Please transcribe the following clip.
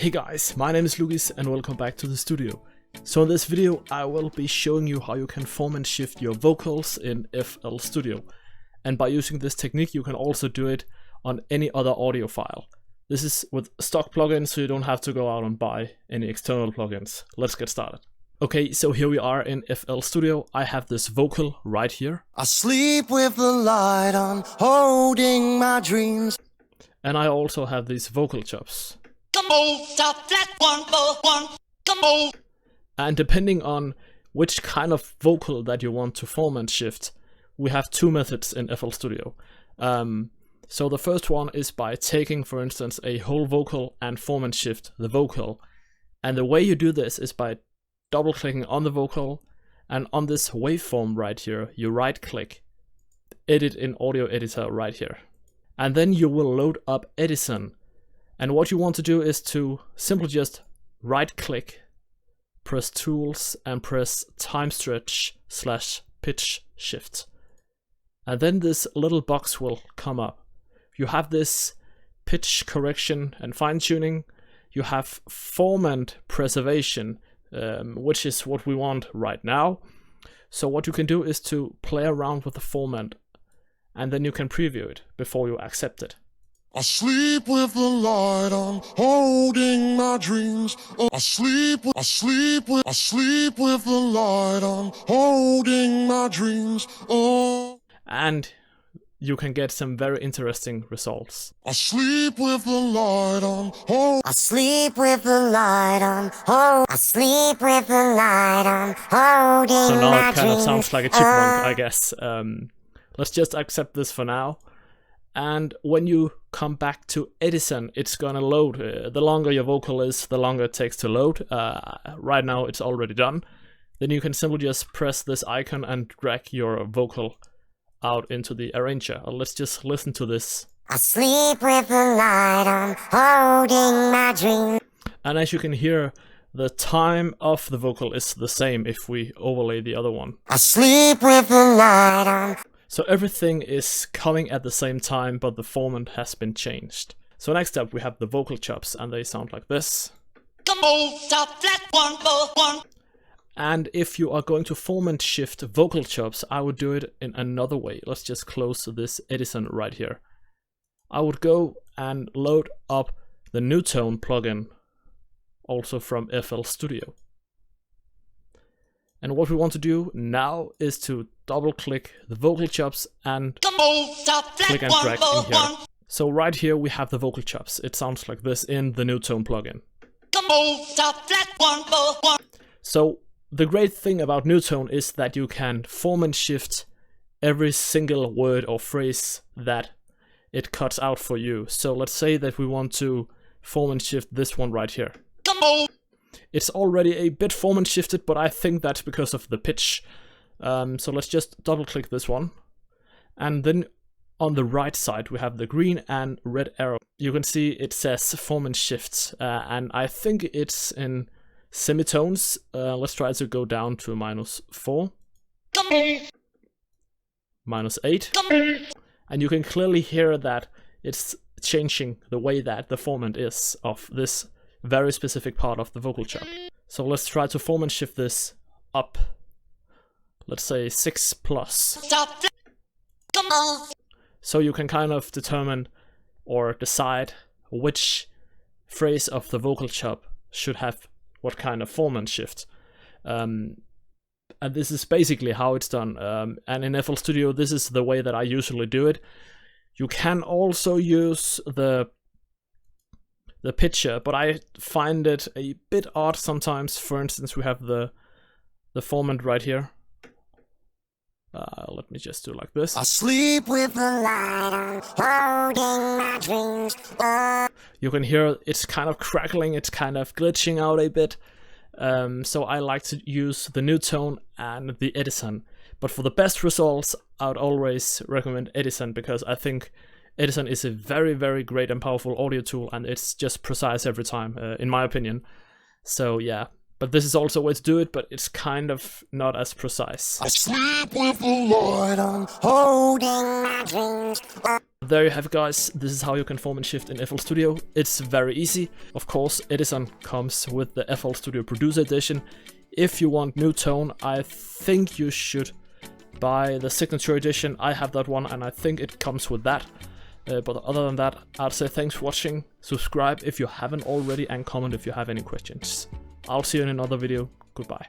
Hey guys, my name is Lucas and welcome back to the studio. So in this video I will be showing you how you can form and shift your vocals in FL Studio. And by using this technique you can also do it on any other audio file. This is with stock plugins, so you don't have to go out and buy any external plugins. Let's get started. Okay, so here we are in FL Studio. I have this vocal right here. I sleep with the light on, holding my dreams. And I also have these vocal chops. Come on, stop that 1 4 1. Come on. And depending on which kind of vocal that you want to form and shift, we have two methods in FL Studio. So the first one is by taking, for instance, a whole vocal and form and shift the vocal. And the way you do this is by double-clicking on the vocal, and on this waveform right here, you right-click, edit in audio editor right here. And then you will load up Edison. And what you want to do is to simply just right-click, press Tools, and press Time Stretch / Pitch Shift. And then this little box will come up. You have this pitch correction and fine-tuning. You have formant preservation, which is what we want right now. So what you can do is to play around with the formant, and then you can preview it before you accept it. I sleep with the light on, holding my dreams. I sleep with the light on, holding my dreams. Oh. And you can get some very interesting results. I sleep with the light on, I sleep with the light on, I sleep with the light on, holding So now my it kind of dreams. sounds like a chipmunk, I guess. Let's just accept this for now. And when you come back to Edison, it's gonna load. The longer your vocal is, the longer it takes to load. Right now it's already done. Then you can simply just press this icon and drag your vocal out into the arranger. Let's just listen to this. I sleep with the light on, holding my dreams. And as you can hear, the time of the vocal is the same if we overlay the other one. I sleep with the light on. So everything is coming at the same time, but the formant has been changed. So next up we have the vocal chops, and they sound like this. Come on, stop that 1 4 1. And if you are going to form and shift vocal chops, I would do it in another way. Let's just close this Edison right here. I would go and load up the Newtone plugin, also from FL Studio. And what we want to do now is to double click the vocal chops and Come on, stop that click and 1 drag 4 in here. 1. So right here we have the vocal chops. It sounds like this in the Newtone plugin. Come on, stop that 1 4 1. So the great thing about Newtone is that you can form and shift every single word or phrase that it cuts out for you. So let's say that we want to form and shift this one right here. Come on. It's already a bit form and shifted, but I think that's because of the pitch. So let's just double click this one. And then on the right side we have the green and red arrow. You can see it says form and shift, and I think it's in semitones. Let's try to go down to -4, Come on. -8. Come on. And you can clearly hear that it's changing the way that the formant is of this very specific part of the vocal chop. So let's try to form and shift this up. Let's say 6+. Stop that. Come on. So you can kind of determine or decide which phrase of the vocal chop should have what kind of form and shift. And this is basically how it's done. And in FL Studio, this is the way that I usually do it. You can also use the pitcher, but I find it a bit odd sometimes. For instance, we have the formant right here. Let me just do like this. I sleep with The light on, holding my dreams. You can hear it's kind of crackling, it's kind of glitching out a bit. So I like to use the Newtone and the Edison. But for the best results, I would always recommend Edison, because I think Edison is a very, very great and powerful audio tool, and it's just precise every time, in my opinion. So yeah, but this is also a way to do it, but it's kind of not as precise. I sleep with the light on, holding my dreams. There you have it, guys. This is how you can form and shift in FL Studio. It's very easy. Of course, Edison comes with the FL Studio Producer Edition. If you want Newtone, I think you should buy the Signature Edition. I have that one, and I think it comes with that. But other than that, I'd say thanks for watching. Subscribe if you haven't already, and comment if you have any questions. I'll see you in another video. Goodbye.